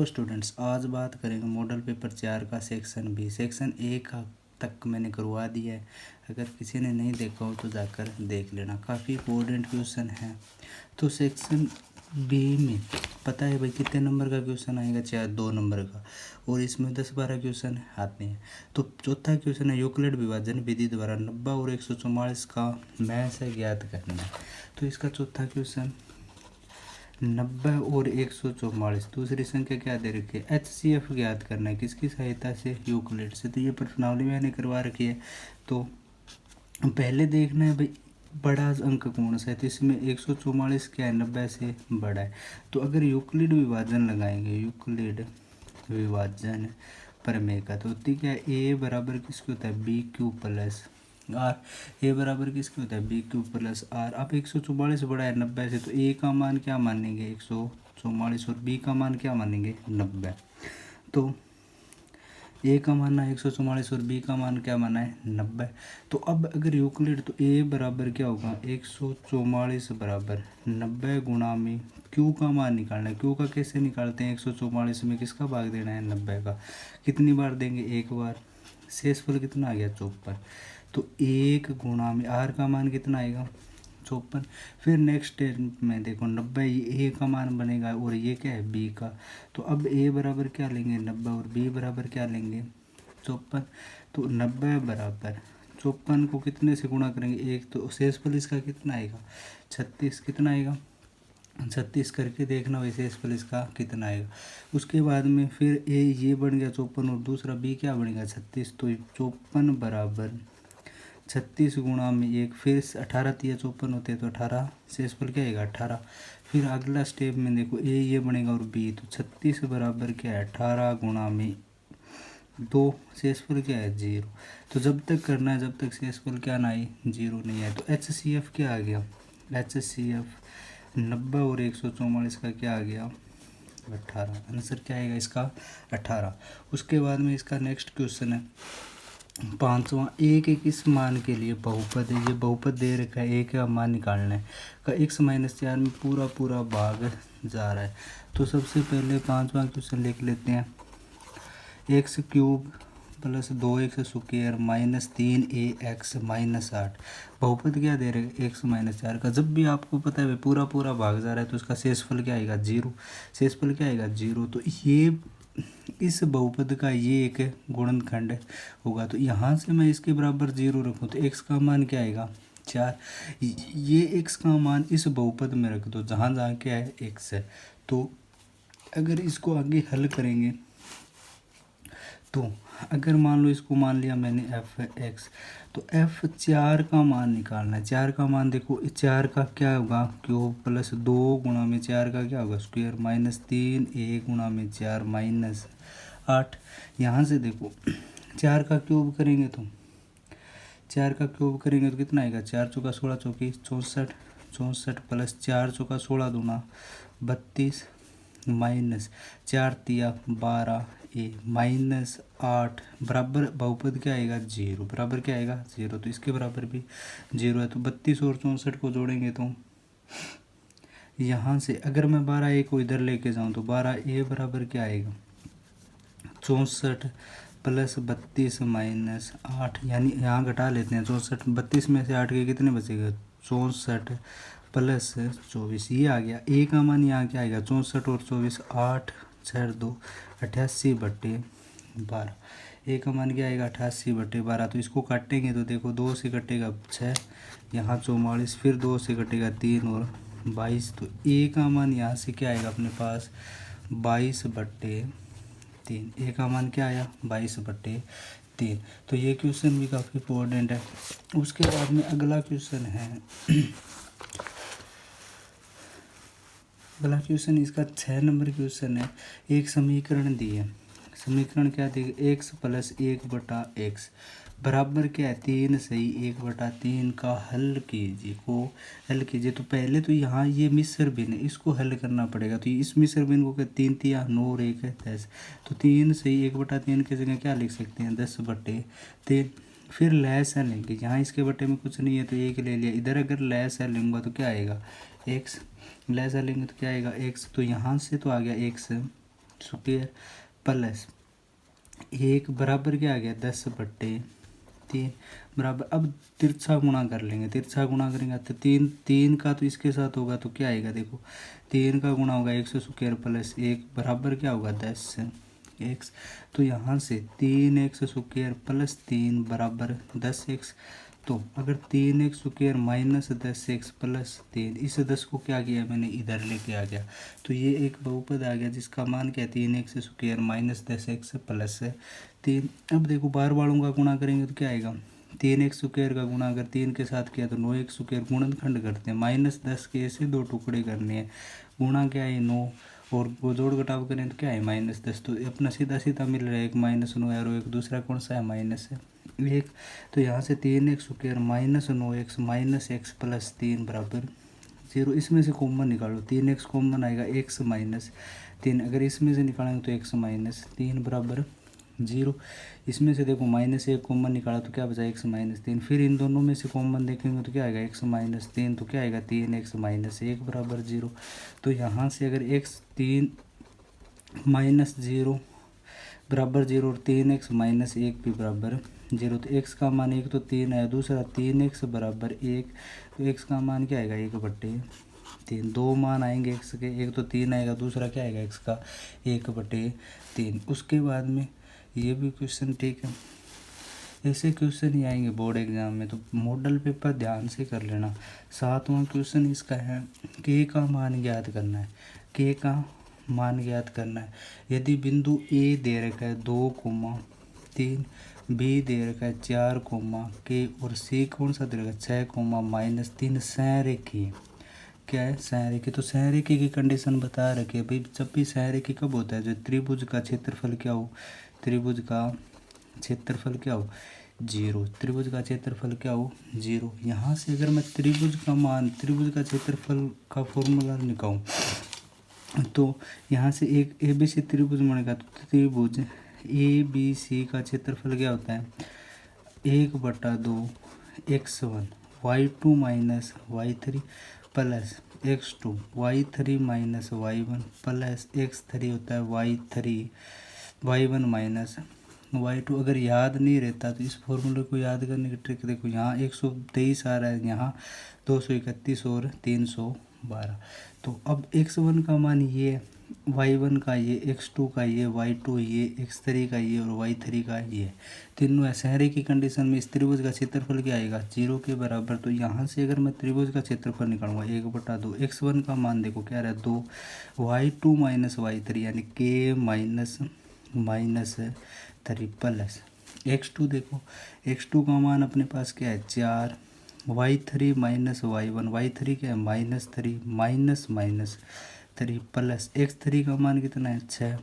तो स्टूडेंट्स आज बात करेंगे मॉडल पेपर 4 का सेक्शन बी। सेक्शन ए का तक मैंने करवा दिया है, अगर किसी ने नहीं देखा हो तो जाकर देख लेना, काफ़ी इंपॉर्टेंट क्वेश्चन है। तो सेक्शन बी में पता है भाई कितने नंबर का क्वेश्चन आएगा? 2 नंबर का, और इसमें 10-12 क्वेश्चन आते हैं। तो चौथा क्वेश्चन है यूक्लिड विभाजन विधि द्वारा 90 और 144 का मैश ज्ञात करना है। तो इसका चौथा क्वेश्चन 90 और 144 दूसरी संख्या क्या दे रखी है? HCF ज्ञात करना है, किसकी सहायता से? यूक्लिड से। तो ये प्रश्नावली मैंने करवा रखी है। तो पहले देखना है भाई बड़ा अंक कौन सा है, तो इसमें 144 क्या है? 90 से बड़ा है। तो अगर यूक्लिड विभाजन लगाएंगे, यूक्लिड विभाजन प्रमेय का, तो ठीक है ए बराबर किसके होता है? B Q plus R. A बराबर किसके होता है? B Q plus R. अब 144 बड़ा है 90 से, तो ए का मान क्या मानेंगे? 144, और बी का मान क्या मानेंगे? 90। तो ए का मानना है 144 और बी का मान क्या माना है? 90। तो अब अगर यूक्लिड, तो ए बराबर क्या होगा? 144 बराबर 90 गुणा में क्यू का मान निकालना है। क्यू का कैसे निकालते हैं? 144 में किसका भाग देना है? 90 का। कितनी बार देंगे? एक बार। शेषफल कितना आ गया? 54। तो 1 गुणा में आर का मान कितना आएगा? 54। फिर नेक्स्ट स्टेप में देखो 90 ये ए का मान बनेगा, और ये क्या है? बी का। तो अब ए बराबर क्या लेंगे? 90, और बी बराबर क्या लेंगे? 54। तो 90 बराबर 54 को कितने से गुणा करेंगे? एक। तो शेषफल इसका कितना आएगा? 36। कितना आएगा? 36 करके देखना वही शेषफल इसका कितना आएगा। उसके बाद में फिर ए ये बन गया 54, और दूसरा बी क्या बनेगा? 36। तो 54 बराबर 36 गुणा में एक, फिर 18 तिया 54 होते हैं, तो 18 शेषफल क्या आएगा? 18। फिर अगला स्टेप में देखो ए ये बनेगा और बी, तो 36 बराबर क्या है? 18 गुणा में 2, शेषफल क्या है? 0। तो जब तक करना है जब तक शेषफल क्या ना आए? 0 नहीं आए। तो HCF क्या आ गया? HCF 90 और 144 का क्या आ गया? 18। आंसर क्या आएगा इसका? 18। उसके बाद में इसका नेक्स्ट क्वेश्चन है 5वां, ए के किस मान के लिए बहुपद है? ये बहुपद दे रखा है, ए का मान निकालना है का x-4 में पूरा पूरा भाग जा रहा है। तो सबसे पहले 5वां क्वेश्चन लिख लेते हैं। x³ plus 2x square minus 3ax minus 8। बहुपद क्या दे रहे? x-4 का। जब भी आपको पता है पूरा पूरा भाग जा रहा है तो उसका शेषफल क्या आएगा? 0। शेषफल क्या आएगा? 0। तो ये इस बहुपद का ये एक गुणनखंड होगा, तो यहाँ से मैं इसके बराबर 0 रखूँ तो x का मान क्या आएगा? 4। ये x का मान इस बहुपद में रख दो जहाँ जहाँ क्या है? x है। तो अगर इसको आगे हल करेंगे तो अगर मान लो इसको मान लिया मैंने f(x), तो f(4) का मान निकालना है। 4 का मान देखो, 4 का क्या होगा? क्यूब प्लस 2 गुणा में 4 का क्या होगा? स्क्वायर माइनस 3a गुणा में 4 माइनस 8। यहाँ से देखो 4 का क्यूब करेंगे तो 4 का क्यूब करेंगे तो कितना आएगा? 4 चौका 16 चौकी 64, 64 प्लस 4 चौका 16 दूना 32 माइनस 4 तिया 12 ए माइनस 8 बराबर बहुपद क्या आएगा? 0। बराबर क्या आएगा? 0। तो इसके बराबर भी 0 है। तो 32 और 64 को जोड़ेंगे तो यहाँ से अगर मैं 12a को इधर लेके जाऊँ तो 12a बराबर क्या आएगा? 64 प्लस 32 माइनस 8, यानी यहाँ घटा लेते हैं 64। 32 में से 8 के कितने बचेगा? 64 प्लस 24, ये आ गया। ए का मान यहाँ क्या आएगा? 64 और 24 8 6 2 88/12। ए का मान क्या आएगा? 88/12। तो इसको काटेंगे तो देखो 2 से कटेगा 6, यहाँ 44, फिर 2 से कटेगा 3 और 22। तो ए का मान यहाँ से क्या आएगा अपने पास? 22/3। ए का मान क्या आया? 22/3। तो ये क्वेश्चन भी काफ़ी इंपॉर्टेंट है। उसके बाद में अगला क्वेश्चन है अगला क्वेश्चन इसका 6 नंबर क्वेश्चन है। एक समीकरण दी है। समीकरण क्या दी? x प्लस 1/x बराबर क्या है? 3 सही 1/3 का हल कीजिए। तो पहले तो यहाँ ये मिश्र भिन्न है, इसको हल करना पड़ेगा। तो इस मिश्र भिन्न को 3 तिया 9 और 1 है 10। तो 3 सही 1/3 की जगह क्या लिख सकते हैं? 10/3। फिर लैस है लेंगे, यहाँ इसके बटे में कुछ नहीं है तो 1 ले लिया। इधर अगर लैस है लूँगा तो क्या आएगा? x। लैस है लेंगे तो क्या आएगा? x। तो यहाँ से तो आ गया x स्क्वायर प्लस 1 बराबर क्या आ गया 10/3 बराबर। अब तिरछा गुणा कर लेंगे, तिरछा गुणा करेंगे तो 3 का तो इसके साथ होगा तो क्या आएगा, देखो 3 का गुणा होगा x² प्लस 1 बराबर क्या होगा 10x। तो यहाँ से 3x² प्लस 3 बराबर 10x। तो अगर 3x² माइनस 10x प्लस 3, इस 10 को क्या किया मैंने इधर लेके आ गया, तो ये एक बहुपद आ गया जिसका मान क्या है 3x² माइनस 10x प्लस 3। अब देखो बार वालों का गुणा करेंगे तो क्या आएगा, 3x² का गुणा अगर 3 के साथ किया तो 9x² गुणनखंड करते हैं, माइनस 10 के ऐसे 2 टुकड़े करने हैं, गुणा क्या है 9 और वो जोड़ घटाव करें तो क्या है -10। तो अपना सीधा सीधा मिल रहा है, एक -9 और एक दूसरा कौन सा है -1। तो यहाँ से 3x² minus 9x minus x plus 3 बराबर 0। इसमें से कॉमन निकालो, 3x कॉमन आएगा, x माइनस 3 अगर इसमें से निकालेंगे तो x माइनस 3 बराबर 0। इसमें से देखो -1 कॉमन निकाला तो क्या बचा x माइनस 3। फिर इन दोनों में से कॉमन देखेंगे तो क्या आएगा x माइनस 3, तो क्या आएगा 3x माइनस 1 बराबर 0। तो यहाँ से अगर x 3 माइनस 0 बराबर 0 और 3x माइनस 1 भी बराबर 0, तो x का मान एक तो 3 है, दूसरा 3x बराबर 1, तो x का मान क्या आएगा 1/3। दो मान आएंगे x के, एक तो 3 आएगा, दूसरा क्या आएगा x का 1/3। उसके बाद में ये भी क्वेश्चन ठीक है, ऐसे क्वेश्चन ही आएंगे बोर्ड एग्जाम में, तो मॉडल पेपर ध्यान से कर लेना। 7वां क्वेश्चन इसका है k का मान ज्ञात करना है, k का मान ज्ञात करना है। यदि बिंदु A दे रखा है 2,3, B दे रखा है 4, K और C कौन सा दे रखा है 6, -3 संरेखी है। क्या है संरेखी, तो संरेखी की कंडीशन बता रखी है भाई, जब भी संरेखी कब होता है, जो त्रिभुज का क्षेत्रफल क्या हो, त्रिभुज का क्षेत्रफल क्या हो 0, त्रिभुज का क्षेत्रफल क्या हो 0। यहाँ से अगर मैं त्रिभुज का मान, त्रिभुज का क्षेत्रफल का फॉर्मूला निकालूँ तो यहाँ से एक ABC त्रिभुज बनेगा, तो त्रिभुज ABC का क्षेत्रफल क्या होता है 1/2 x1 y2 minus y3 plus x2 y3 minus y1 plus x3 होता है y1 माइनस y2। अगर याद नहीं रहता तो इस फॉर्मूले को याद करने की ट्रिक देखो, यहाँ 123 आ रहा है, यहाँ 231 और 312। तो अब x1 का मान ये, y1 का ये, x2 का ये, y2 ये, x3 का ये और y3 का ये, तीनों है। शहरे की कंडीशन में इस त्रिभुज का क्षेत्रफल क्या आएगा 0 के बराबर। तो यहाँ से अगर मैं त्रिभुज का क्षेत्रफल निकालूंगा 1/2, x1 का मान देखो क्या रहा है 2, y2 माइनस y3 यानी k माइनस 3 प्लस x2 देखो, x2 का मान अपने पास क्या है 4, y3 माइनस y1, y3 क्या है -3 माइनस 3 प्लस x3 का मान कितना है 6,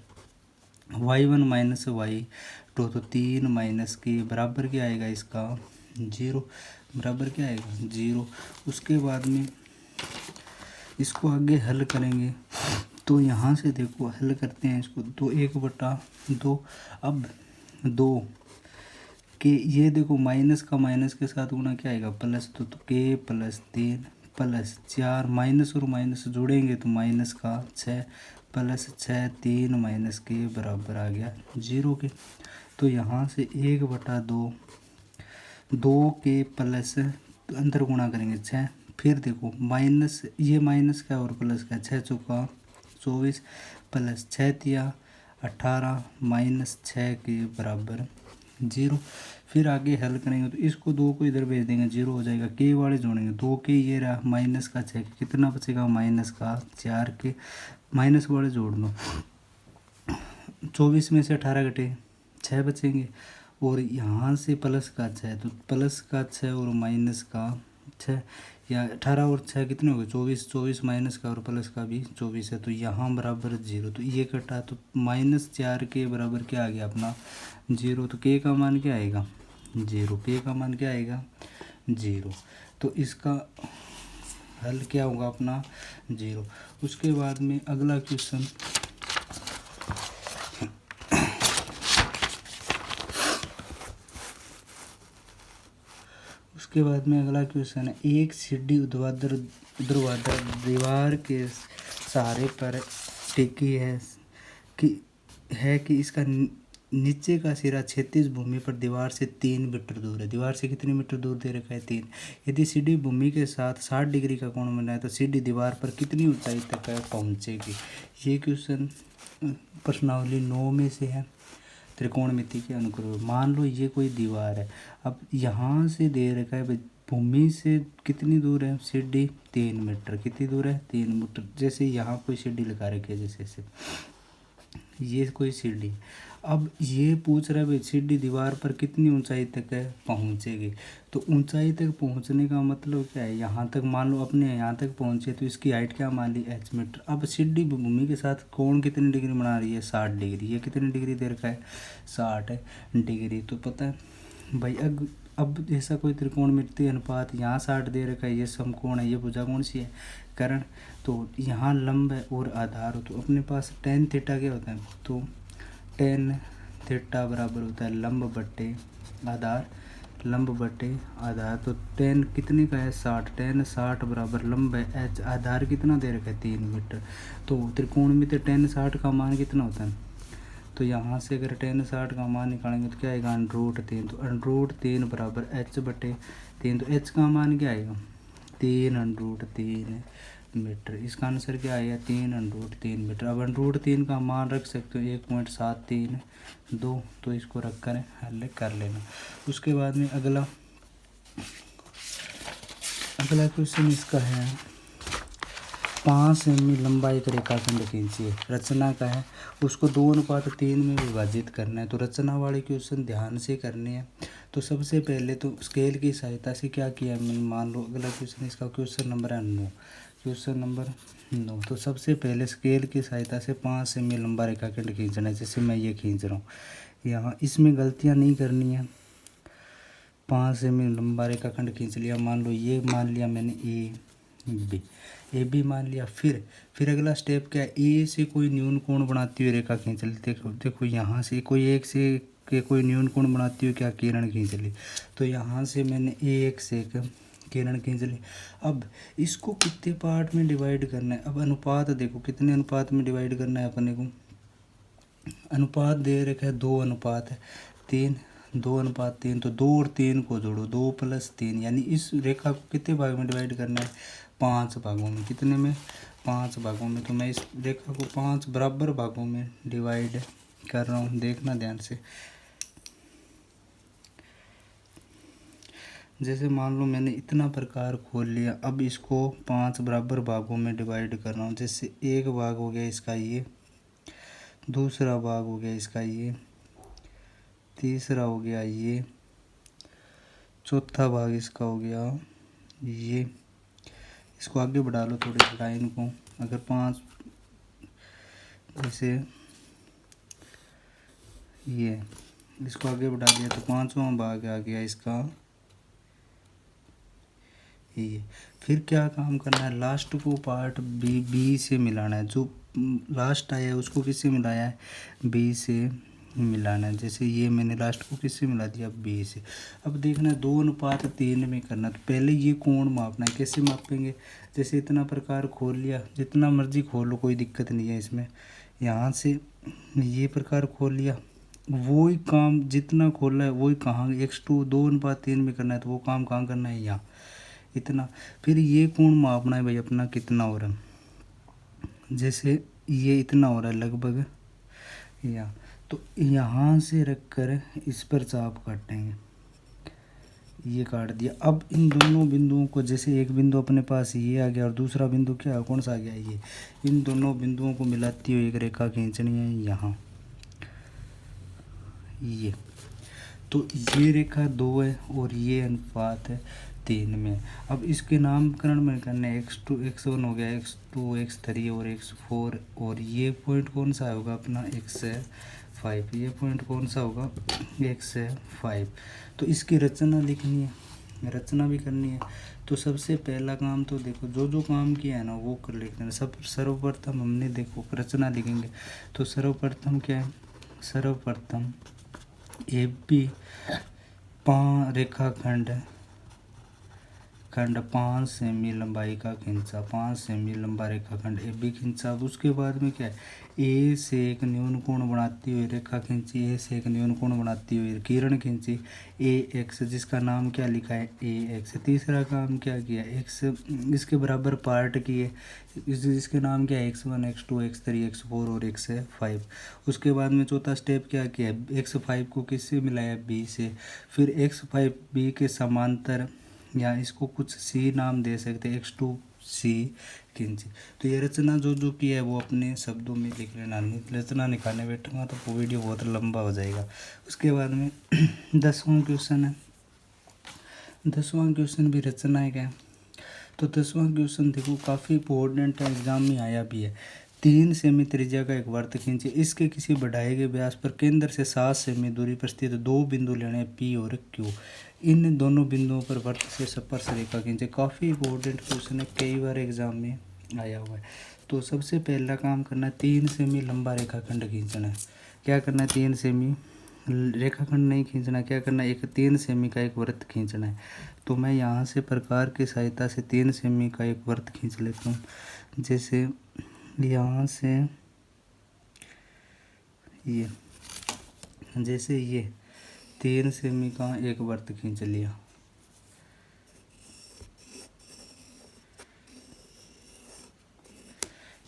y1 माइनस y2 तो 3 माइनस के बराबर क्या आएगा इसका 0, बराबर क्या आएगा 0। उसके बाद में इसको आगे हल करेंगे तो यहाँ से देखो हल करते हैं इसको, तो 1/2। अब 2 के ये देखो माइनस का माइनस के साथ गुना क्या आएगा प्लस, तो k प्लस 3 प्लस 4 माइनस और माइनस जोड़ेंगे तो माइनस का 6 प्लस 6 3 माइनस के बराबर आ गया 0 के। तो यहाँ से 1/2 2 के प्लस तो अंदर गुणा करेंगे 6, फिर देखो माइनस, ये माइनस का और प्लस का 6 चौका 24 प्लस 6 तिया 18 माइनस 6 के बराबर 0। फिर आगे हल करेंगे तो इसको 2 को इधर भेज देंगे 0 हो जाएगा, के वाले जोड़ेंगे 2 के ये रहा माइनस का 6, कितना बचेगा माइनस का 4 के, माइनस वाले जोड़ दो 24 में से 18 घटे 6 बचेंगे, और यहाँ से प्लस का 6 तो प्लस का 6 और माइनस का 6 या 18 और 6 कितने हो गए 24 माइनस का और प्लस का भी 24 है, तो यहाँ बराबर 0। तो ये कटा तो -4 के बराबर क्या आ गया अपना 0। तो k का मान क्या आएगा 0, k का मान क्या आएगा 0। तो इसका हल क्या होगा अपना 0। उसके बाद में अगला क्वेश्चन, उसके बाद में अगला क्वेश्चन है, एक सीढ़ी ऊर्ध्वाधर दीवार के सहारे पर टिकी है कि है कि इसका नीचे का सिरा क्षैतिज भूमि पर दीवार से 3 मीटर दूर है। दीवार से कितने मीटर दूर दे रखा है? 3। यदि सीढ़ी भूमि के साथ 60 डिग्री का कोण बनाए तो सीढ़ी दीवार पर कितनी ऊंचाई तक पहुंचेगी? ये क्वेश्चन प्रश्नावली 9 में से है, त्रिकोणमिति के अनुक्रम। मान लो ये कोई दीवार है, अब यहाँ से दे रखा है भूमि से कितनी दूर है सीढ़ी? 3 मीटर। कितनी दूर है? 3 मीटर। जैसे यहाँ कोई सीढ़ी लगा रखी है, जैसे ये कोई सीढ़ी, अब ये पूछ रहा है भाई सीढ़ी दीवार पर कितनी ऊंचाई तक है पहुंचेगी। तो ऊंचाई तक पहुंचने का मतलब क्या है? यहाँ तक मान लो अपने यहाँ तक पहुंचे तो इसकी हाइट क्या मान ली? h metre. अब सीढ़ी भूमि के साथ कोण कितनी डिग्री बना रही है? 60 डिग्री। ये कितनी डिग्री दे रखा है? 60 डिग्री। तो पता है भाई अब जैसा कोई त्रिकोणमितीय अनुपात यहाँ 60 दे रखा है, ये समकोण है, ये भुजा कौन सी है? कर्ण। तो यहाँ लंब है और आधार हो, तो अपने पास tan थीटा क्या होता है? तो tan थीटा बराबर होता है लंब बट्टे आधार, लंब बट्टे आधार। तो tan कितने का है? 60। tan 60 बराबर लंब है h, आधार कितना दे रखा है? 3 मीटर। तो त्रिकोणमितीय tan 60 का मान कितना होता है? तो यहाँ से अगर tan 60 का मान निकालेंगे तो क्या आएगा? √3। तो √3 बराबर h बटे 3। तो h का मान क्या आएगा? 3√3 मीटर। इसका आंसर क्या आएगा? 3√3 मीटर। अब √3 का मान रख सकते हो 1.732, तो इसको रख कर हल कर लेना। उसके बाद में अगला क्वेश्चन इसका है 5 सेमी लंबा एक रेखाखंड खींचिए। रचना का है, उसको 2:3 में विभाजित करना है। तो रचना वाले क्वेश्चन ध्यान से करने हैं। तो सबसे पहले तो स्केल की सहायता से क्या किया मैंने, मान लो अगला क्वेश्चन, इसका क्वेश्चन नंबर है 9, क्वेश्चन नंबर 9। तो सबसे पहले स्केल की सहायता से 5 सेमी लंबा रेखाखंड खींचना है। जैसे मैं ये खींच रहा हूँ यहाँ, इसमें गलतियाँ नहीं करनी है। 5 सेमी लंबा रेखाखंड खींच लिया, मान लो ये मान लिया मैंने ए बी मान लिया। फिर अगला स्टेप क्या है? ए से कोई न्यून कोण बनाती हुई रेखा खींच ली। देखो यहाँ से कोई एक से के कोई न्यून कोण बनाती हुई क्या किरण खींच ली। तो यहाँ से मैंने एक से एक किरण खींच ली। अब इसको कितने पार्ट में डिवाइड करना है? अब अनुपात देखो कितने अनुपात में डिवाइड करना है अपने को। अनुपात दे रखा है 2:3, 2:3। तो 2 और 3 को जोड़ो, 2 + 3, यानी इस रेखा को कितने भाग में डिवाइड करना है? 5 भागों में। कितने में? 5 भागों में। तो मैं इस रेखा को 5 बराबर भागों में डिवाइड कर रहा हूँ, देखना ध्यान से। जैसे मान लो मैंने इतना प्रकार खोल लिया, अब इसको 5 बराबर भागों में डिवाइड कर रहा हूँ। जैसे एक भाग हो गया इसका ये, दूसरा भाग हो गया इसका ये, तीसरा हो गया ये, चौथा भाग इसका हो गया ये। इसको आगे बढ़ा लो थोड़ी लाइन को, अगर 5 जैसे ये, इसको आगे बढ़ा दिया तो 5वां भाग आ गया इसका ये। फिर क्या काम करना है? लास्ट को पार्ट बी से मिलाना है। जो लास्ट आया है उसको किससे मिलाया है? बी से मिलाना है। जैसे ये मैंने लास्ट को किससे मिला दिया? बी से। अब देखना है 2:3 में करना। तो पहले ये कोण मापना है। कैसे मापेंगे? जैसे इतना प्रकार खोल लिया, जितना मर्जी खोल लो, कोई दिक्कत नहीं है इसमें। यहाँ से ये प्रकार खोल लिया, वही काम जितना खोलना है वही कहाँ x2 2:3 में करना है। तो वो काम कहाँ करना है? यहाँ इतना। फिर ये कोण मापना है भाई अपना कितना हो रहा है। जैसे ये इतना हो रहा है लगभग यहाँ, तो यहाँ से रख कर इस पर चाप काटेंगे। ये काट दिया। अब इन दोनों बिंदुओं को, जैसे एक बिंदु अपने पास ये आ गया और दूसरा बिंदु क्या कौन सा आ गया? ये। इन दोनों बिंदुओं को मिलाती हुई एक रेखा खींचनी है यहाँ, ये। तो ये रेखा 2 है और ये अनुपात है 3 में। अब इसके नामकरण में करना है। x2 x1 हो गया, x2 x3 और x4, और ये पॉइंट कौन सा होगा अपना? x5। ये पॉइंट कौन सा होगा? x5। तो इसकी रचना लिखनी है, रचना भी करनी है। तो सबसे पहला काम तो देखो जो काम किया है ना वो कर लेते हैं। सर्वप्रथम हमने देखो रचना लिखेंगे। तो सर्वप्रथम क्या है? सर्वप्रथम ए बी रेखाखंड 5 सेमी लंबाई का खींचा, 5 सेमी लंबा रेखाखंड ए बी खींचा। अब उसके बाद में क्या है? ए से एक न्यून कोण बनाती हुई रेखा खींची, ए से एक न्यून कोण बनाती हुई किरण खींची, ए एक्स जिसका नाम क्या लिखा है ए एक्स। तीसरा काम क्या किया, एक्स इसके बराबर पार्ट किए, जिसके नाम क्या है x1 x2 x3 x4 और x5। उसके बाद में चौथा स्टेप क्या किया, x5 को किससे मिलाया b से, फिर x5 b के समांतर या इसको कुछ c नाम दे सकते हैं x2 c खींची। तो ये रचना जो की है वो अपने शब्दों में लिख लेना, रचना निकालने बैठूंगा तो वो वीडियो बहुत लंबा हो जाएगा। उसके बाद में 10वां क्वेश्चन है, 10वां क्वेश्चन भी रचना है क्या। तो 10वां क्वेश्चन देखो काफ़ी इंपॉर्टेंट है, एग्जाम में आया भी है। 3 सेमी त्रिज्या का एक वृत्त खींचे, इसके किसी बढ़ाए गए व्यास पर केंद्र से 7 सेमी दूरी पर स्थित 2 बिंदु लेने P और Q। इन दोनों बिंदुओं पर वृत्त से स्पर्श रेखा खींचे। काफ़ी इंपॉर्टेंट क्वेश्चन है, कई बार एग्जाम में आया हुआ है। तो सबसे पहला काम करना है 3 सेमी लंबा रेखाखंड खींचना है। क्या करना है, 3 सेमी रेखाखंड नहीं खींचना, क्या करना है, एक 3 सेमी का एक वृत्त खींचना है। तो मैं यहाँ से प्रकार की सहायता से 3 सेमी का एक वृत्त खींच लेता हूँ। जैसे यहाँ से ये, जैसे ये 3 सेमी का एक वृत्त खींच लिया,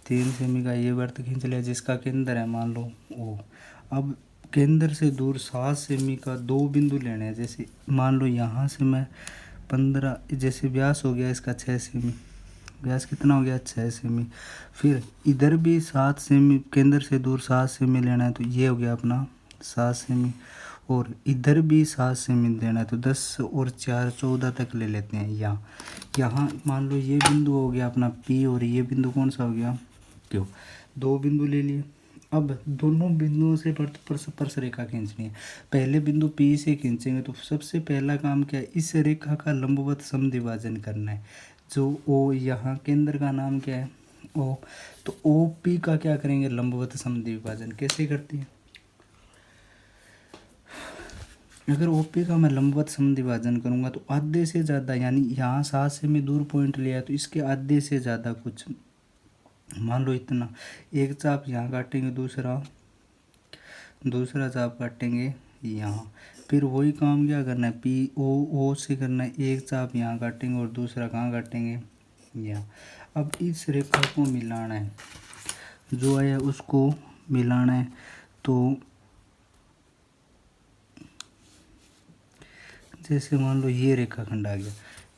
तीन सेमी का ये वृत्त खींच लिया जिसका केंद्र है मान लो O। अब केंद्र से दूर 7 सेमी का 2 बिंदु लेने हैं। जैसे मान लो यहाँ से मैं 15, जैसे व्यास हो गया इसका 6 सेमी, व्यास कितना हो गया 6 सेमी। फिर इधर भी 7 सेमी, केंद्र से दूर 7 सेमी लेना है, तो ये हो गया अपना 7 सेमी। और इधर भी 7 सेमी देना है, तो 10 और 4 14 तक ले लेते हैं। यहाँ मान लो ये बिंदु हो गया अपना P और ये बिंदु कौन सा हो गया Q। 2 बिंदु ले लिए। अब दोनों बिंदुओं से स्पर्श रेखा खींचनी है। पहले बिंदु P से खींचेंगे तो सबसे पहला काम क्या है, इस रेखा का लंबवत समद्विभाजन करना है। जो O, यहाँ केंद्र का नाम क्या है O, तो OP का क्या करेंगे, लंबवत समद्विभाजन। कैसे करते हैं, अगर OP का मैं लंबवत समद्विभाजन करूँगा तो आधे से ज़्यादा, यानी यहाँ 7 से मैं दूर पॉइंट लिया तो इसके आधे से ज़्यादा कुछ, मान लो इतना, एक चाप यहाँ काटेंगे, दूसरा चाप काटेंगे यहाँ। फिर वही काम क्या करना है, PO से करना है, एक चाप यहाँ काटेंगे और दूसरा कहाँ काटेंगे यहाँ। अब इस रेखा को मिलाना है, जो आया उसको मिलाना है। तो जैसे मान लो ये रेखाखंड आ गया,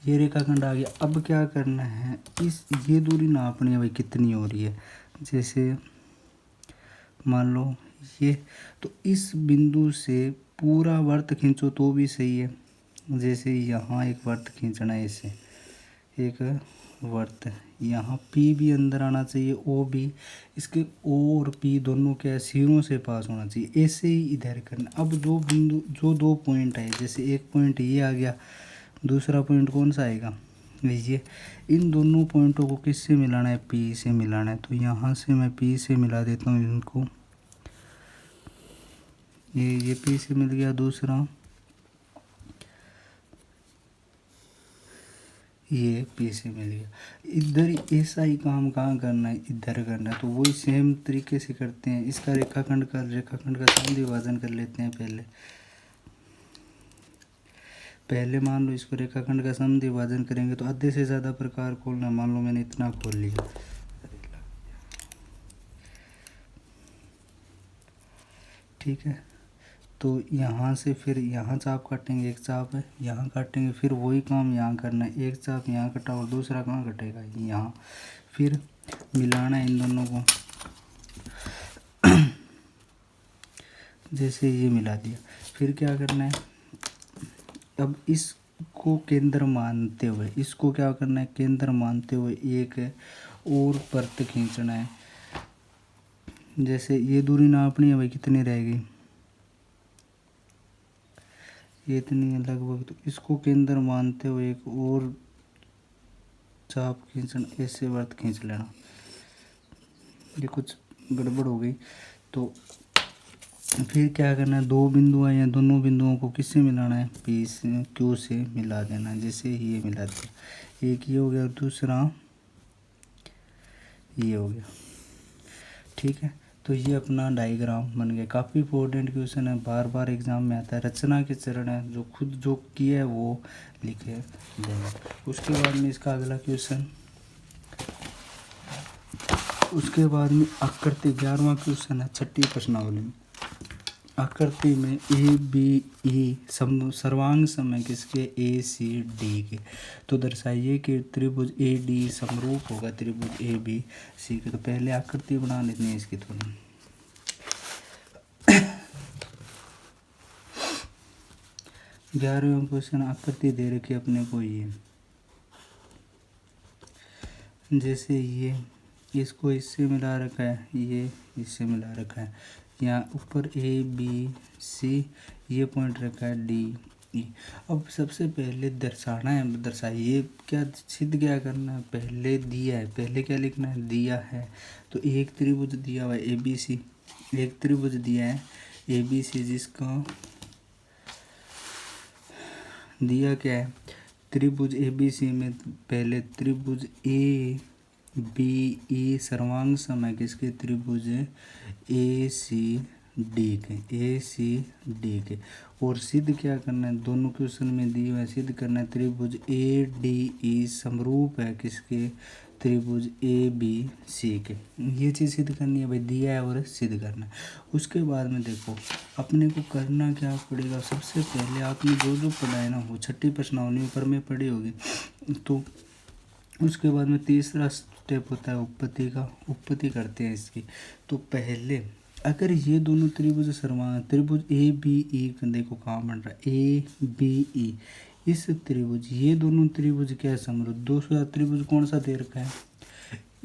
ये रेखाखंड आ गया। अब क्या करना है, ये दूरी नापनी है भाई कितनी हो रही है। जैसे मान लो ये, तो इस बिंदु से पूरा वृत्त खींचो तो भी सही है। जैसे यहाँ एक वृत्त खींचना है, इसे एक वृत्त, यहाँ P भी अंदर आना चाहिए, O भी, इसके O और P दोनों क्या सिरों से पास होना चाहिए। ऐसे ही इधर करना। अब दो बिंदु, जो 2 पॉइंट आए, जैसे एक पॉइंट ये आ गया, दूसरा पॉइंट कौन सा आएगा ये, इन दोनों पॉइंटों को किससे मिलाना है, P से मिलाना है। तो यहाँ से मैं P से मिला देता हूँ इनको, ये P से मिल गया, दूसरा ये P से मिल गया। इधर ऐसा ही काम कहाँ करना है, इधर करना है। तो वही सेम तरीके से करते हैं। इसका रेखाखंड का समद्विभाजन कर लेते हैं। पहले मान लो इसको रेखाखंड का समद्विभाजन करेंगे तो आधे से ज़्यादा प्रकार खोलना। मान लो मैंने इतना खोल लिया, ठीक है। तो यहाँ से फिर यहाँ चाप काटेंगे, एक चाप है यहाँ काटेंगे, फिर वही काम यहाँ करना है, एक चाप यहाँ कटा और दूसरा कहाँ कटेगा यहाँ। फिर मिलाना है इन दोनों को, जैसे ये मिला दिया। फिर क्या करना है, अब इसको केंद्र मानते हुए, इसको क्या करना है, केंद्र मानते हुए एक और वृत्त खींचना है। जैसे ये दूरी नापनी है भाई, कितनी रहेगी, ये इतनी है लगभग। तो इसको केंद्र मानते हुए एक और चाप खींचना, ऐसे वृत्त खींच लेना। ये कुछ गड़बड़ हो गई। तो फिर क्या करना है, 2 बिंदु आए हैं, दोनों बिंदुओं को किससे मिलाना है, P से Q से मिला देना। जैसे ये मिला दिया, एक ये हो गया और दूसरा ये हो गया, ठीक है। तो ये अपना डायग्राम बन गया। काफ़ी इंपॉर्टेंट क्वेश्चन है, बार बार एग्जाम में आता है। रचना के चरण है, जो खुद जो किया है वो लिखे देंगे। उसके बाद में इसका अगला क्वेश्चन, उसके बाद में आकृति 11वां क्वेश्चन है छठी प्रश्नावली में। आकृति में ए बी ई सर्वांग समय किसके, ए सी डी के। तो दर्शाइए कि त्रिभुज ए डी समरूप होगा त्रिभुज ए बी सी के। तो पहले आकृति बना लेते हैं इसकी थोड़ी। 11वां क्वेश्चन, आकृति दे रखी अपने को ये, जैसे ये इसको इससे मिला रखा है, ये इससे मिला रखा है। यहाँ ऊपर ए बी सी, ये पॉइंट रखा है डी ई। अब सबसे पहले दर्शाना है, दर्शाइए क्या, सिद्ध क्या करना है। पहले दिया है, पहले क्या लिखना है, दिया है। तो एक त्रिभुज दिया हुआ है ए बी सी, एक त्रिभुज दिया है ए बी सी, जिसका दिया क्या है, त्रिभुज ए बी सी में पहले त्रिभुज ए बी ई सर्वांग समय किसके, त्रिभुज ए सी डी के, ए सी डी के। और सिद्ध क्या करना है, दोनों क्वेश्चन में दिए हुए सिद्ध करना है त्रिभुज ए डी ई समरूप है किसके, त्रिभुज ए बी सी के। ये चीज़ सिद्ध करनी है भाई, दिया है और सिद्ध करना है। उसके बाद में देखो अपने को करना क्या पड़ेगा। सबसे पहले आपने जो जो पढ़ा है ना वो छठी प्रश्नावली पर में पढ़ी होगी। तो उसके बाद में तीसरा स्टेप होता है उत्पत्ति का, उत्पत्ति करते हैं इसकी। तो पहले अगर ये दोनों त्रिभुज सर्वांग, त्रिभुज ए बी ई देखो कहाँ बन रहा है, ए बी ई, इस त्रिभुज, ये दोनों त्रिभुज क्या है, समरूप। दूसरा त्रिभुज कौन सा दे रखा है,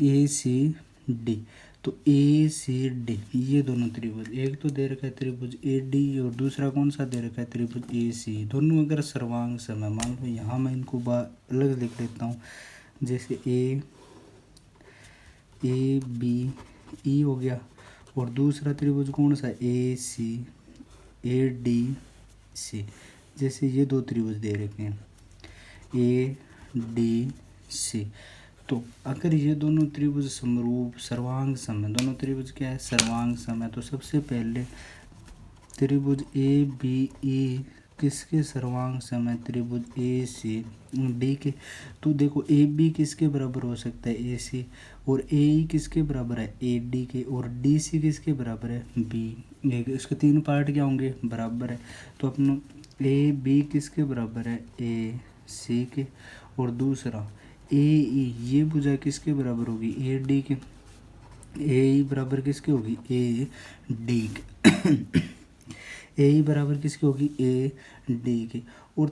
ए सी डी। तो ए सी डी ये दोनों त्रिभुज, एक तो दे रखा है त्रिभुज ए डी और दूसरा कौन सा दे रखा है, त्रिभुज ए सी। दोनों अगर सर्वांग समय, मान लो यहाँ मैं इनको अलग लिख देता हूँ, जैसे ए बी ई हो गया, और दूसरा त्रिभुज कौन सा, ए सी ए डी सी। जैसे ये दो त्रिभुज दे रखे हैं ए डी सी। तो अगर ये दोनों त्रिभुज समरूप सर्वांग समय, दोनों त्रिभुज क्या है, सर्वांग समय। तो सबसे पहले त्रिभुज ए बी ई किसके सर्वांग समय, त्रिभुज ए सी डी के। तो देखो ए बी किसके बराबर हो सकता है, ए सी, और ए ई किसके बराबर है, ए डी के, और डी सी किसके बराबर है, बी। इसके तीन पार्ट क्या होंगे, बराबर है। तो अपना ए बी किसके बराबर है, ए सी के, और दूसरा ए ई ये भुजा किसके बराबर होगी, ए डी के। ए ई बराबर किसकी होगी, ए डी के। ए ई बराबर किसकी होगी, ए डी के। और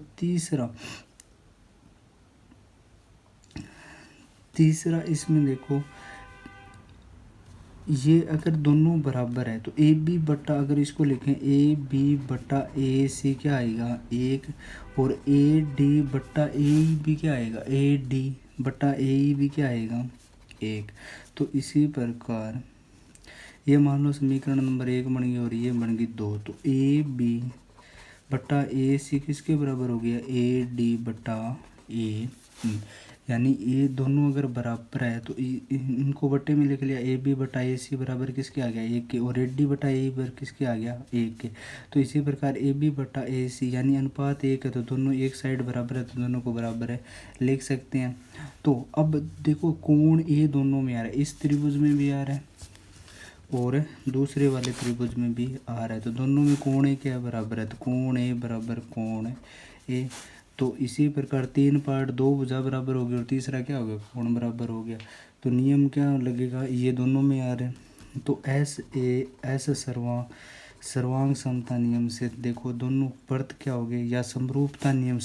तीसरा इसमें देखो, ये अगर दोनों बराबर है तो ए बी बट्टा, अगर इसको लिखें ए बी बट्टा ए सी क्या आएगा, एक, और ए डी बट्टा ए बी क्या आएगा, ए डी बट्टा ए बी क्या आएगा, एक। तो इसी प्रकार ये मान लो समीकरण नंबर 1 बन गई और ये बन गई 2। तो ए बी बट्टा ए सी किसके बराबर हो गया, ए डी बट्टा ए, यानी ये दोनों अगर बराबर है तो इनको बट्टे में लिख लिया, ए बी बटा ए सी बराबर किसके आ गया, एक के, और ए डी बटा ए बराबर किसके आ गया, एक के। तो इसी प्रकार ए बी बटा ए सी यानी अनुपात 1 है, तो दोनों एक साइड बराबर है तो दोनों को बराबर है लिख सकते हैं। तो अब देखो कोण ए दोनों में आ रहा है, इस त्रिभुज में भी आ रहा है और दूसरे वाले त्रिभुज में भी आ रहा है। तो दोनों में कोण ए क्या बराबर है, तो कोण ए बराबर कोण ए। तो इसी प्रकार तीन पार्ट, दो भुजा बराबर हो गई और तीसरा क्या हो गया, कोण बराबर हो गया। तो नियम क्या लगेगा, ये दोनों में आ रहे हैं। तो एस सर्वांग समता नियम से देखो दोनों पर्त क्या हो गए, या समरूपता नियम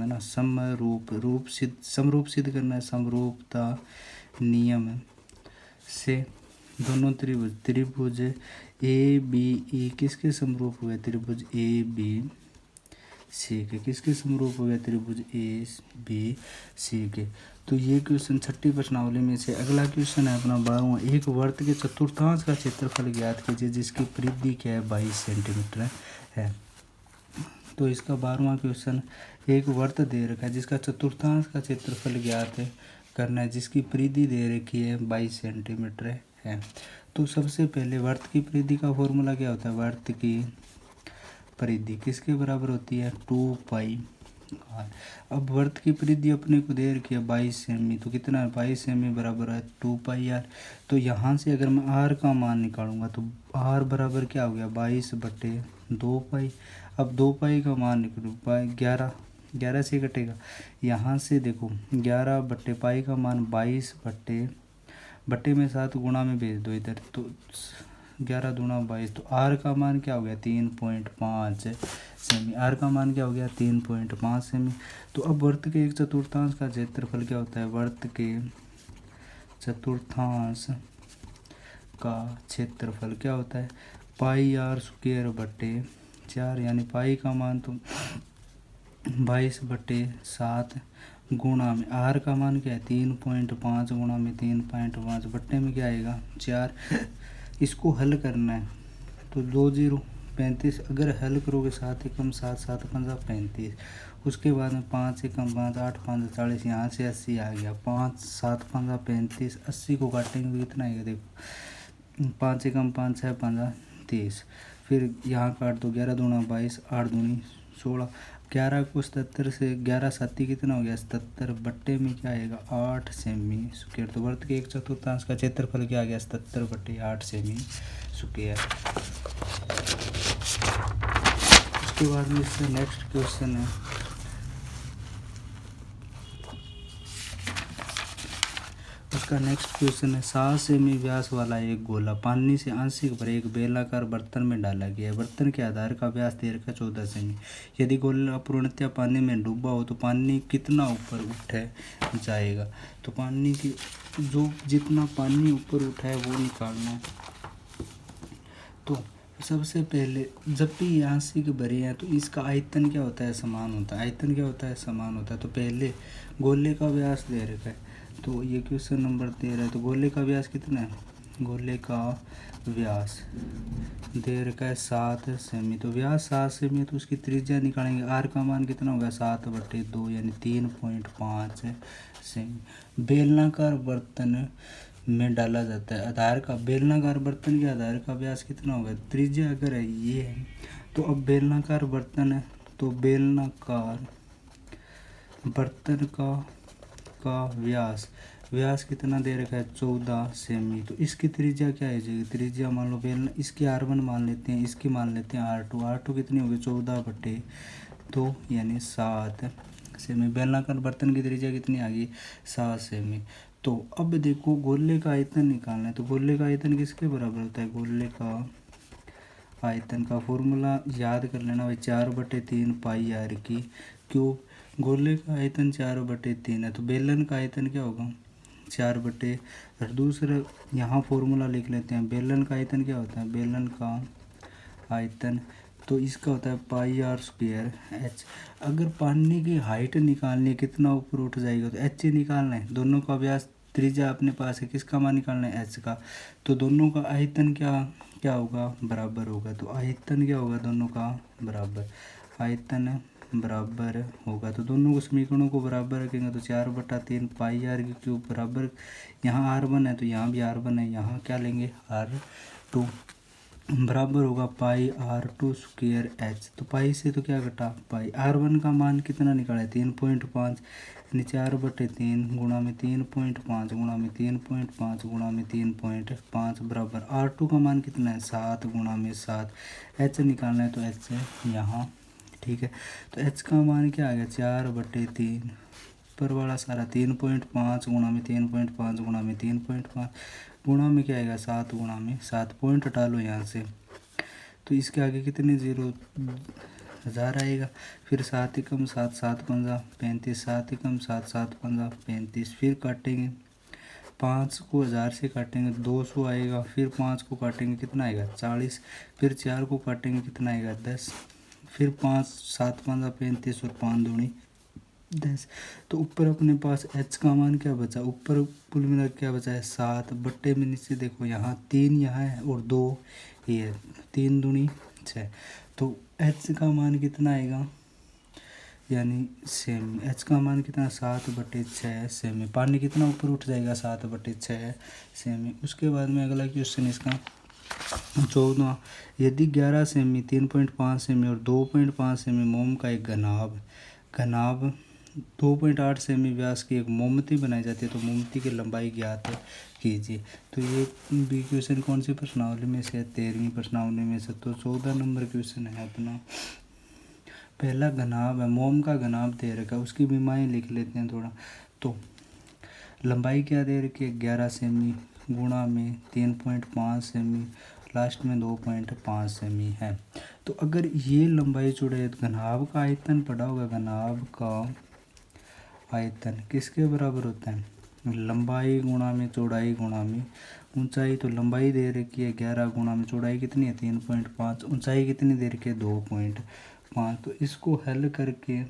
है ना, समरूप सिद्ध करना है, समरूपता नियम से दोनों त्रिभुज ए बी ई किसके समरूप हुए, त्रिभुज ए बी सी के। किसके समरूप हो गया, त्रिभुज ए बी सी के। तो ये क्वेश्चन छठी प्रश्नावली में से। अगला क्वेश्चन है अपना 12वां, एक वर्त के चतुर्थांश का क्षेत्रफल ज्ञात कीजिए जिसकी परिधि क्या है, 22 सेंटीमीटर है। तो इसका 12वां क्वेश्चन, एक वर्त दे रखा है जिसका चतुर्थांश का क्षेत्रफल ज्ञात करना है, जिसकी परिधि दे रखी है 22 सेंटीमीटर है। तो सबसे पहले वर्त की परिधि का फॉर्मूला क्या होता है? वर्त की परिधि किसके बराबर होती है? 2 पाई आर। अब वर्त की परिधि अपने को दे रखी है 22 सेमी, तो कितना है? 22 सेमी बराबर है 2 पाई आर। तो यहाँ से अगर मैं आर का मान निकालूंगा तो आर बराबर क्या हो गया? 22/2 पाई। अब 2 पाई का मान निकालूँ, पाई 11, 11 से कटेगा। यहाँ से देखो 11/पाई का मान 22 में 7 गुणा में भेज दो इधर, तो 11 दूना 22। तो आर का मान क्या हो गया? 3.5 सेमी। आर का मान क्या हो गया? 3.5 सेमी। तो अब वर्त के 1/4 का क्षेत्रफल क्या होता है? वर्त के चतुर्थांश का क्षेत्रफल क्या होता है? πr²/4, यानी पाई का मान तो 22/7 गुणा में आर का मान क्या है? 3.5 गुणा में 3.5 बट्टे में क्या आएगा? 4। इसको हल करना है तो 2 0 35। अगर हल करोगे 7 एकम 7, 7 पंजा 35। उसके बाद में 5 एकम 5, 8 5 40, यहाँ से 80 आ गया। 5 7 पंजा 35, 80 को काटेंगे तो कितना आएगा? देखो 5 एकम 5, 6 पंजा 30। फिर यहाँ काट दो, 11 दूना 22, 8 दूनी 16। 11 को 77 से 11 7 कितना हो गया? 77 बट्टे में क्या आएगा? 8 सेमी स्क्वायर। तो वर्त के 1/4 का क्षेत्रफल क्या आ गया? 77/8 सेमी स्क्वायर। उसके बाद में इससे नेक्स्ट क्वेश्चन है, उसका नेक्स्ट क्वेश्चन है 7 सेमी व्यास वाला एक गोला पानी से आंशिक भरे एक बेलाकार बर्तन में डाला गया है। बर्तन के आधार का व्यास दे रखा 14 सेमी। यदि गोला पूर्णतः पानी में डूबा हो तो पानी कितना ऊपर उठे जाएगा? तो पानी की जो जितना पानी ऊपर उठा है वो निकालना है। तो सबसे पहले जब भी आंशिक भरे हैं तो इसका आयतन क्या होता है? समान होता है। आयतन क्या होता है? समान होता है। तो पहले गोले का व्यास दे रखा है, तो ये क्वेश्चन नंबर 13 है। तो गोले का व्यास कितना है? गोले का व्यास दे रखा है 7 सेमी। तो व्यास 7 सेमी है तो उसकी त्रिज्या निकालेंगे। आर का मान कितना होगा? 7/2 यानी 3.5 सेमी। बेलनाकार बर्तन में डाला जाता है। आधार का बेलनाकार बर्तन के आधार का व्यास कितना होगा? त्रिज्या अगर है ये है तो अब बेलनाकार बर्तन है तो बेलनाकार बर्तन का व्यास कितना दे रखा है? 14 सेमी। तो इसकी त्रिज्या क्या है जाएगी? त्रिज्या मान लो बेलना, इसकी R1 मान लेते हैं, इसकी मान लेते हैं R2। R2 कितनी होगी? 14/2 यानी 7 सेमी। बेलनाकार बर्तन की त्रिज्या कितनी आ गई? 7 सेमी। तो अब देखो गोले का आयतन निकालना है। तो गोले का आयतन किसके बराबर होता है? गोले का आयतन का फॉर्मूला याद कर लेना भाई, 4/3 पाई आर की क्यूब। गोले का आयतन 4/3 है तो बेलन का आयतन क्या होगा? 4 और दूसरा यहाँ फॉर्मूला लिख लेते हैं। बेलन का आयतन क्या होता है? बेलन का आयतन तो इसका होता है πr² h। अगर पानी की हाइट निकालनी है कितना ऊपर उठ जाएगा तो h निकालना है। दोनों का व्यास त्रिज्या अपने पास है, किसका मान निकालना है? h का। तो दोनों का आयतन क्या होगा? बराबर होगा। तो आयतन क्या होगा? दोनों का बराबर, आयतन बराबर होगा। तो दोनों को समीकरणों को बराबर रखेंगे तो 4/3 पाई आर की क्यूब बराबर, यहाँ R1 है तो यहाँ भी R1 है, यहाँ क्या लेंगे? R2 बराबर होगा πr² h। तो पाई से तो क्या घटा? पाई। R1 का मान कितना निकाला है? 3.5 यानी 4/3 गुणा में 3.5 गुणा में 3.5 गुणा में 3.5 बराबर R2 का मान कितना है? 7 गुणा में 7। h निकालना है तो h यहाँ, ठीक है। तो h का मान क्या आ गया? 4/3 पर वाला सारा 3.5 गुणा में 3.5 गुणा में 3.5 गुणा में क्या आएगा? 7 गुणा में 7। पॉइंट हटा लो यहाँ से तो इसके आगे कितने 0? 1000 आएगा। फिर 7 एकम 7, 7 पंजा 35, 7 एकम 7, 7 पंजा 35। फिर काटेंगे 5 को 1000 से काटेंगे 200 आएगा। फिर 5 को काटेंगे कितना आएगा? 40। फिर 4 को काटेंगे कितना आएगा? 10। फिर 5 7 पंजा 35 और 5 दूनी 10। तो ऊपर अपने पास h का मान क्या बचा? ऊपर कुल मिला क्या बचा है? 7 बट्टे में नीचे देखो यहाँ 3 यहाँ है और 2 ये है, 3 दूनी 6। तो h का मान कितना आएगा? यानी सेमी। एच का मान कितना 7/6 सेमी। पानी कितना ऊपर उठ जाएगा 7/6 सेमी। उसके बाद में अगला क्वेश्चन इसका 14। यदि 11 सेमी 3.5 सेमी और 2.5 सेमी मोम का एक घनाभ 2.8 सेमी व्यास की एक मोमबत्ती बनाई जाती है तो मोमबत्ती की लंबाई ज्ञात कीजिए। तो ये भी क्वेश्चन कौन सी प्रश्नावली में से है? 13वीं प्रश्नावली में से। तो 14 नंबर क्वेश्चन है अपना। पहला घनाभ है, मोम का घनाभ दे रखा है, उसकी विमाएँ लिख लेते हैं थोड़ा। तो लंबाई क्या दे रखी है? 11 सेमी गुणा में 3.5 सेमी लास्ट में 2.5 सेमी है। तो अगर ये लंबाई चौड़ाई घनाभ का आयतन पड़ा होगा, घनाभ का आयतन किसके बराबर होता है? लंबाई गुणा में चौड़ाई गुणा में ऊंचाई। तो लंबाई दे रखी है 11 गुणा में चौड़ाई कितनी है 3.5, ऊंचाई कितनी दे रखी है 2.5। तो इसको हल करके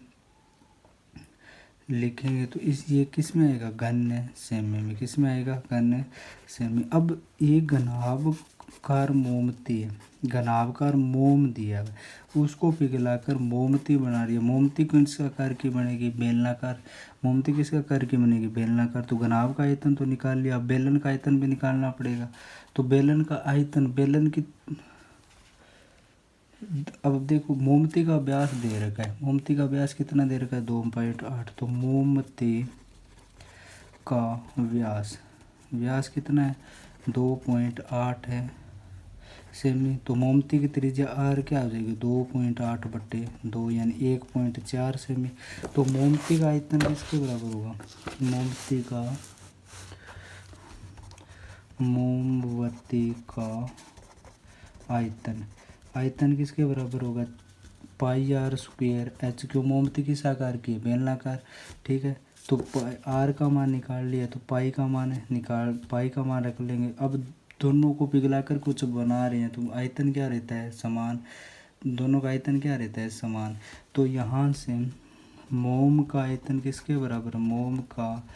लिखेंगे तो ये किस में आएगा? घन सेमी में। किस में आएगा? घन सेमी। अब ये घनाभकार मोमबत्ती है, घनाभकार मोम दिया है, उसको पिघलाकर मोमबत्ती बना रही है। मोमबत्ती किस आकार की बनेगी? बेलनाकार। मोमबत्ती किस आकार की बनेगी? बेलनाकार। तो घनाभ का आयतन तो निकाल लिया, अब बेलन का आयतन भी निकालना पड़ेगा। तो बेलन का आयतन, बेलन की, अब देखो मोमबत्ती का व्यास दे रखा है, मोमबत्ती का व्यास कितना दे रखा है? 2.8। तो मोमबत्ती का व्यास कितना है? 2.8 है सेमी। तो मोमबत्ती की त्रिज्या आर क्या हो जाएगी? 2.8/2 यानी 1.4 सेमी। तो मोमबत्ती का आयतन किसके बराबर होगा? मोमबत्ती का आयतन किसके बराबर होगा? πr²। एच क्यों? मोमबत्ती किस आकार की है? बेलनाकार। ठीक है, तो आर का मान निकाल लिया, तो पाई का मान रख लेंगे। अब दोनों को पिघलाकर कुछ बना रहे हैं तो आयतन क्या रहता है? समान। दोनों का आयतन क्या रहता है? समान। तो यहाँ से मोम का आयतन किसके बराबर? मोम का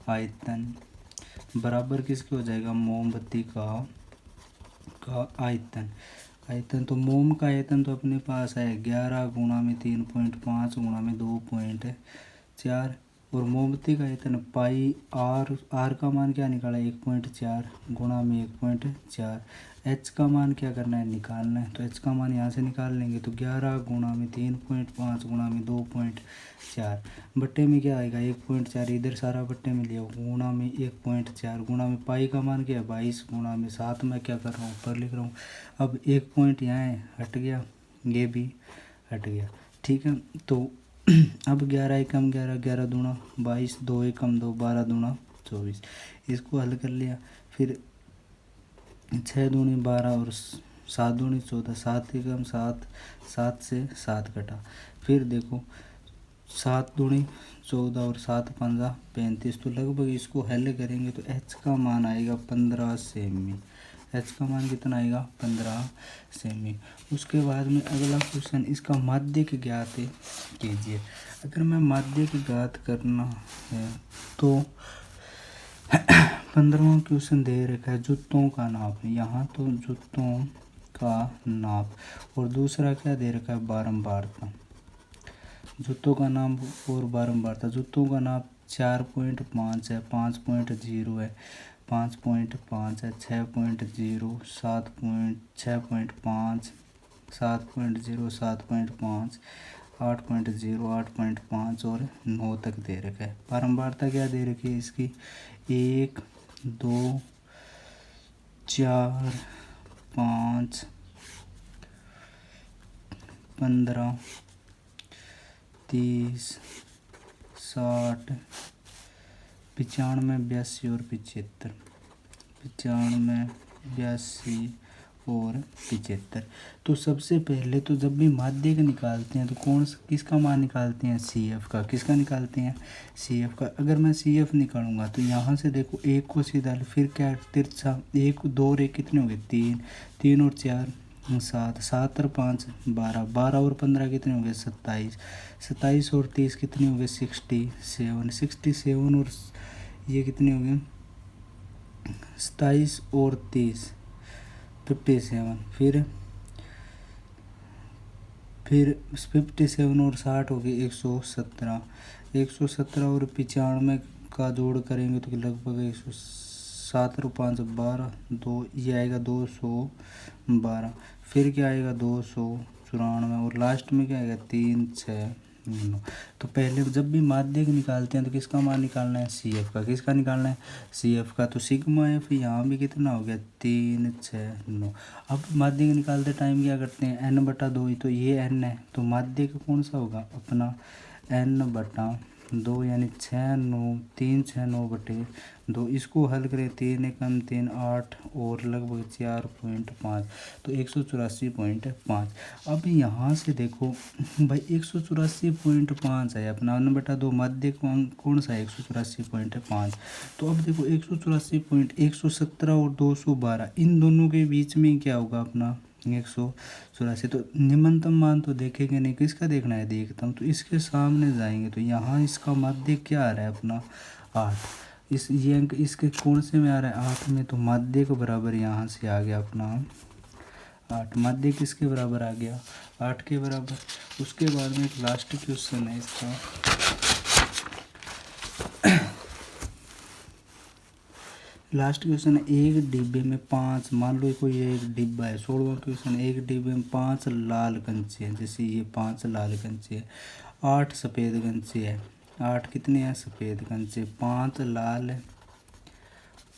आयतन बराबर किसके हो जाएगा? मोमबत्ती का आयतन। तो मोम का आयतन तो अपने पास है 11 गुणा में 3.5 गुणा में 2.4 और मोमबत्ती का आयतन पाई आर का मान क्या निकाला? 1.4 गुणा में 1.4। एच का मान क्या करना है? निकालना है। तो एच का मान यहाँ से निकाल लेंगे। तो 11 गुणा में 3.5 गुणा में 2.4 बट्टे में क्या आएगा? 1.4। इधर सारा बट्टे में लिया, गुणा में 1.4 गुणा में पाई का मान क्या है? 22 गुणा में 7 में क्या कर रहा हूँ? ऊपर लिख रहा हूँ। अब एक पॉइंट यहाँ है, हट गया, ये भी हट गया। ठीक है, तो अब 11 एकम 11, 11 दूना 22, 2 एकम 2, 12 दूना 24। इसको हल कर लिया। फिर 6 दूनी 12 और 7 दूनी 14, 7 एकम 7, 7 से 7 कटा। फिर देखो 7 दूनी 14 और 7 पंजा 35। तो लगभग इसको हल करेंगे तो एच का मान आएगा 15 सेमी। एच का मान कितना आएगा? 15 सेमी। उसके बाद में अगला क्वेश्चन, इसका माध्यक ज्ञात कीजिए। अगर मैं माध्यक ज्ञात करना है तो 15वां क्वेश्चन दे रखा है जूतों का नाप। यहाँ तो जूतों का नाप और दूसरा क्या दे रखा है? बारंबारता। जूतों का नाप और बारंबारता। जूतों का नाप 4.5 है, 5.0 है, 5.5 है, 6.0, 6.5, 7.0, 7.5, 8.0, 8.5 और 9 तक दे रखा है। बारंबारता क्या दे रखी है इसकी? 1, 2, 4, 5, 15, 30, 60, 95, 82 और 75। 95, 82 और 75। तो सबसे पहले तो जब भी माध्यक निकालते हैं तो किसका मान निकालते हैं? CF का। किसका निकालते हैं? CF का। अगर मैं CF निकालूंगा तो यहाँ से देखो 1 को सीधा, फिर क्या तिरछा, 1 2 और 1 कितने हो गए? 3, 3 और 4 7, 7 और 5 12, 12 और 15 कितने हो गए? 27, 27 और 30 कितने हो गए? 67, 67 और ये कितने हो गए? 27 और 30 57। फिर फिर 57 और 60 हो गए 117। 117 और 95 का जोड़ करेंगे तो लगभग 107 और 5 12 2, ये आएगा 212। फिर क्या आएगा 294 और लास्ट में क्या आएगा 3 6 9। तो पहले जब भी माध्यक निकालते हैं तो किसका मान निकालना है, सी एफ का। किसका निकालना है, सी एफ का। तो सिग्मा एफ यहाँ भी कितना हो गया 3 6 9। अब माध्यक निकालते टाइम क्या करते हैं, n बटा 2, तो ये n है तो माध्यक कौन सा होगा अपना n बटा 2 यानी 6 9 3 6 9 बटे 2। इसको हल करें 3 1 3 8 और लगभग 4.5 तो 184.5। अब यहाँ से देखो भाई 184.5 है अपना n बटा 2, मध्य कौन सा है 184.5। तो अब देखो 184.117 और 212 इन दोनों के बीच में क्या होगा अपना 184। तो निम्नतम मान तो देखेंगे नहीं, किसका देखना है अधिकतम, तो इसके सामने जाएंगे तो यहाँ इसका माध्य क्या आ रहा है अपना 8। ये अंक इसके कौन से में आ रहा है 8 में, तो माध्य के बराबर यहाँ से आ गया अपना 8। माध्य किसके बराबर आ गया 8 के बराबर। उसके बाद में एक लास्ट क्वेश्चन है इसका, लास्ट क्वेश्चन है एक डिब्बे में 5, मान लो कोई एक डिब्बा है 16वां क्वेश्चन, एक डिब्बे में 5 लाल कंचे हैं, जैसे ये 5 लाल कंचे हैं, 8 सफ़ेद कंचे हैं। 8 कितने हैं सफ़ेद कंचे, 5 लाल है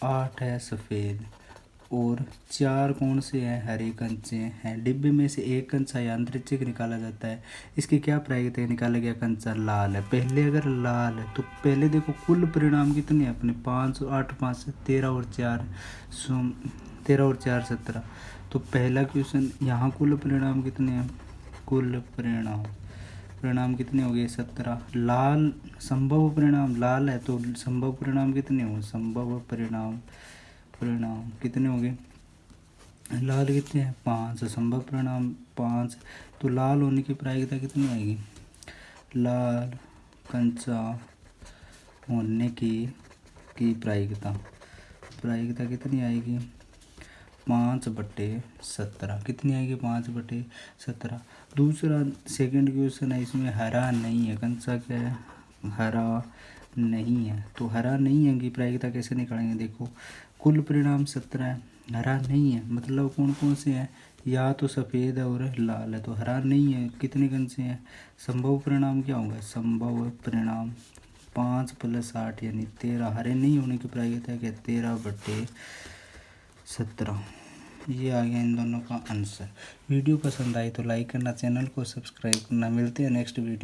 8 है सफ़ेद और 4 कौन से हैं हरे कंचे हैं। डिब्बे में से एक कंचा यांत्रिक निकाला जाता है, इसकी क्या प्रायिकता है, निकाला गया कंचा लाल है। पहले अगर लाल है तो पहले देखो कुल परिणाम कितने हैं अपने 5 8 5 13 और 4 13 और 4 17। तो पहला क्वेश्चन यहाँ कुल परिणाम कितने हैं, कुल परिणाम कितने हो गए 17। लाल संभव परिणाम लाल है तो संभव परिणाम कितने होंगे, संभव परिणाम कितने हो गए, लाल कितने हैं 5, संभव परिणाम 5। तो लाल होने की प्रायिकता कितनी आएगी, लाल कंचा होने की प्रायिकता कितनी आएगी 5/17। कितनी आएगी 5/17। दूसरा सेकंड क्वेश्चन है, इसमें हरा नहीं है, कंचा क्या है हरा नहीं है। तो हरा नहीं है की प्रायिकता कैसे निकालेंगे, देखो कुल परिणाम 17 है, हरा नहीं है मतलब कौन कौन से हैं, या तो सफ़ेद है और लाल है। तो हरा नहीं है कितने कंचे हैं, संभव परिणाम क्या होगा, संभव परिणाम 5 + 8 यानी 13। हरे नहीं होने की प्रायिकता क्या 13/17। ये आ गया इन दोनों का आंसर। वीडियो पसंद आई तो लाइक करना, चैनल को सब्सक्राइब करना। मिलते हैं नेक्स्ट वीडियो।